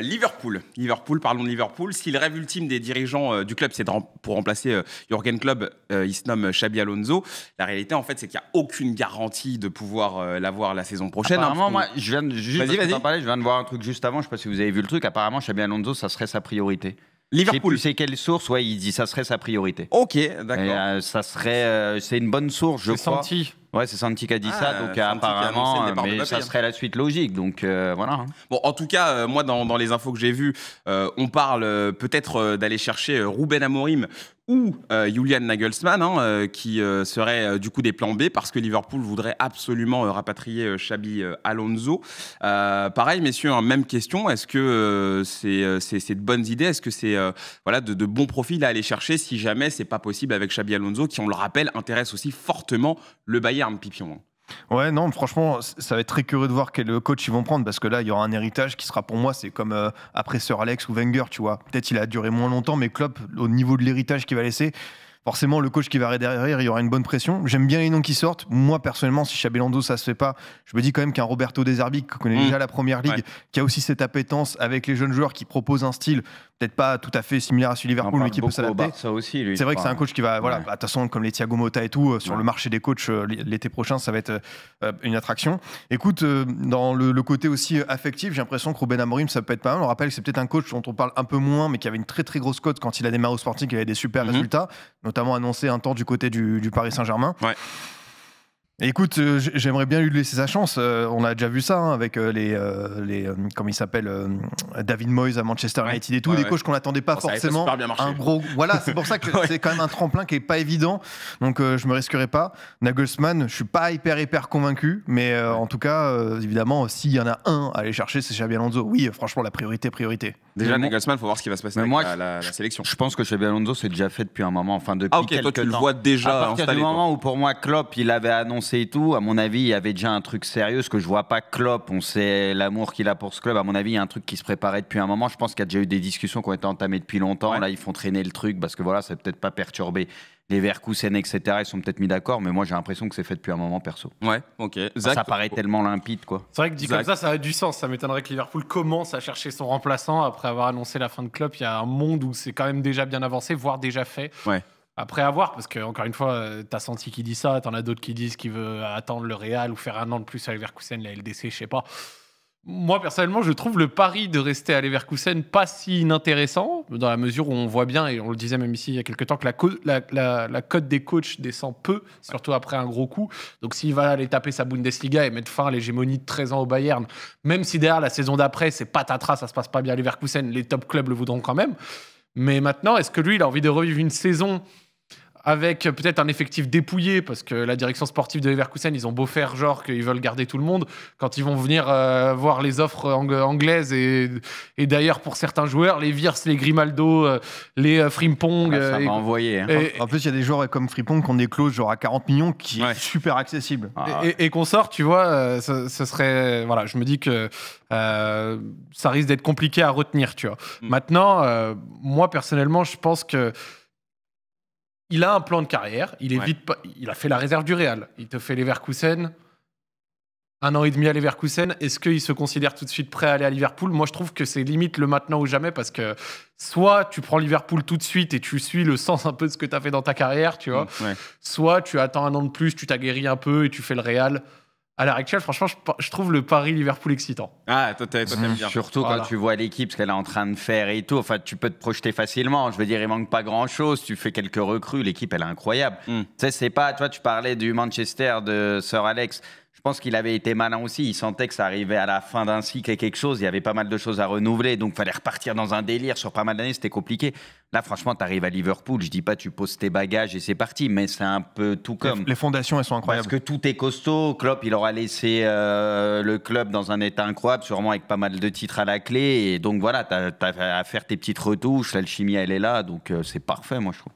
Liverpool, parlons de Liverpool. Si le rêve ultime des dirigeants du club, c'est pour remplacer Jürgen Klopp, il se nomme Xabi Alonso. La réalité, en fait, c'est qu'il n'y a aucune garantie de pouvoir l'avoir la saison prochaine. Apparemment, moi, je viens de juste Vas-y. parler, je viens de voir un truc juste avant, je ne sais pas si vous avez vu le truc. Apparemment, Xabi Alonso, ça serait sa priorité. Liverpool. Je sais plus c'est quelle source, ouais, il dit ça serait sa priorité. Ok, d'accord. Et, ça serait, c'est une bonne source, je crois. Santi. Ouais, c'est Santi qui a dit ça, donc Santi qui a annoncé apparemment, le départ de mais Mbappé, ça serait la suite logique, donc voilà. Hein. Bon, en tout cas, moi, dans les infos que j'ai vues, on parle peut-être d'aller chercher Ruben Amorim ou Julian Nagelsmann, qui seraient du coup des plans B, parce que Liverpool voudrait absolument rapatrier Xabi Alonso. Pareil, messieurs, même question. Est-ce que c'est de bonnes idées? Est-ce que c'est voilà, de bons profils à aller chercher si jamais c'est pas possible avec Xabi Alonso, qui, on le rappelle, intéresse aussi fortement le Bayern, Pipion? Ouais, non, franchement, ça va être très curieux de voir quel coach ils vont prendre, parce que là, il y aura un héritage qui sera, pour moi, c'est comme après Sir Alex ou Wenger, tu vois. Peut-être il a duré moins longtemps, mais Klopp, au niveau de l'héritage qu'il va laisser, forcément, le coach qui va arriver derrière, il y aura une bonne pression. J'aime bien les noms qui sortent. Moi, personnellement, si Xabi Alonso, ça se fait pas, je me dis quand même qu'un Roberto De Zerbi, qui connaît déjà la Première Ligue, qui a aussi cette appétence avec les jeunes joueurs, qui propose un style peut-être pas tout à fait similaire à celui de Liverpool, mais qui peut s'adapter. Ça aussi, lui. C'est vrai que c'est un coach qui va, voilà, de toute façon, comme les Thiago Motta et tout, sur le marché des coachs l'été prochain, ça va être une attraction. Écoute, dans le côté aussi affectif, j'ai l'impression que Ruben Amorim, ça peut être pas mal. On rappelle que c'est peut-être un coach dont on parle un peu moins, mais qui avait une très très grosse cote quand il a démarré au Sporting, qui avait des super résultats, notamment annoncé un temps du côté du Paris Saint-Germain. Ouais. Écoute, j'aimerais bien lui laisser sa chance. On a déjà vu ça avec comment il s'appelle, David Moyes à Manchester United et tout, des coachs qu'on n'attendait pas forcément. Ça a super bien marché. Un gros, voilà, c'est pour ça que c'est quand même un tremplin qui est pas évident. Donc je me risquerai pas. Nagelsmann, je suis pas hyper convaincu, mais en tout cas, évidemment, s'il y en a un à aller chercher, c'est Xabi Alonso. Oui, franchement, la priorité. Déjà, Nagelsmann, il faut voir ce qui va se passer avec la sélection. Je pense que Xabi Alonso, c'est déjà fait depuis un moment. Enfin, depuis quelques toi, tu le temps. vois déjà à partir installé, du moment où, pour moi, Klopp, il avait annoncé et tout, à mon avis, il y avait déjà un truc sérieux. Ce que je vois pas Klopp, on sait l'amour qu'il a pour ce club. À mon avis, il y a un truc qui se préparait depuis un moment. Je pense qu'il y a déjà eu des discussions qui ont été entamées depuis longtemps. Là, ils font traîner le truc parce que voilà, ça peut-être pas perturbé les Verkusen, etc. Ils sont peut-être mis d'accord, mais moi, j'ai l'impression que c'est fait depuis un moment perso. Ouais, ok. Zach, ça paraît tellement limpide, quoi. C'est vrai que dit comme ça a du sens. Ça m'étonnerait que Liverpool commence à chercher son remplaçant après avoir annoncé la fin de Klopp. Il y a un monde où c'est quand même déjà bien avancé, voire déjà fait. Ouais. Après avoir, parce que encore une fois, t'as senti qui dit ça, t'en as d'autres qui disent qu'il veut attendre le Real ou faire un an de plus à Leverkusen, la LDC, je sais pas. Moi, personnellement, je trouve le pari de rester à Leverkusen pas si inintéressant, dans la mesure où on voit bien, et on le disait même ici il y a quelques temps, que la cote des coachs descend peu, surtout après un gros coup. Donc s'il va aller taper sa Bundesliga et mettre fin à l'hégémonie de 13 ans au Bayern, même si derrière la saison d'après, c'est patatras, ça se passe pas bien à Leverkusen, les top clubs le voudront quand même. Mais maintenant, est-ce que lui, il a envie de revivre une saison avec peut-être un effectif dépouillé, parce que la direction sportive de Leverkusen, ils ont beau faire genre qu'ils veulent garder tout le monde, quand ils vont venir voir les offres anglaises, et d'ailleurs pour certains joueurs, les Wirtz, les Grimaldo, les Frimpong... ça va envoyer. Hein. En plus, il y a des joueurs comme Frimpong qui ont des clauses genre à 40 millions qui est super accessible. Et qu'on sort, tu vois, ce serait... Voilà, je me dis que ça risque d'être compliqué à retenir, tu vois. Maintenant, moi, personnellement, je pense que il a un plan de carrière, il a fait la réserve du Real, il te fait Leverkusen, 1 an et demi à Leverkusen. Est-ce qu'il se considère tout de suite prêt à aller à Liverpool? Moi, je trouve que c'est limite le maintenant ou jamais, parce que soit tu prends Liverpool tout de suite et tu suis le sens un peu de ce que tu as fait dans ta carrière, tu vois, soit tu attends 1 an de plus, tu t'aguerris un peu et tu fais le Real. À l'heure actuelle, franchement, je trouve le pari Liverpool excitant. Ah, toi, t'aimes bien. Surtout quand tu vois l'équipe, ce qu'elle est en train de faire et tout. Enfin, tu peux te projeter facilement. Je veux dire, il manque pas grand-chose. Tu fais quelques recrues. L'équipe, elle est incroyable. Tu sais, c'est pas... Toi, tu parlais du Manchester de Sir Alex. Je pense qu'il avait été malin aussi. Il sentait que ça arrivait à la fin d'un cycle et quelque chose. Il y avait pas mal de choses à renouveler. Donc, il fallait repartir dans un délire sur pas mal d'années. C'était compliqué. Là, franchement, tu arrives à Liverpool. Je dis pas tu poses tes bagages et c'est parti. Mais c'est un peu tout comme... Les fondations, elles sont incroyables. Parce que tout est costaud. Klopp, il aura laissé le club dans un état incroyable, sûrement avec pas mal de titres à la clé. Et donc, voilà, tu as à faire tes petites retouches. L'alchimie, elle est là. Donc, c'est parfait, moi, je trouve.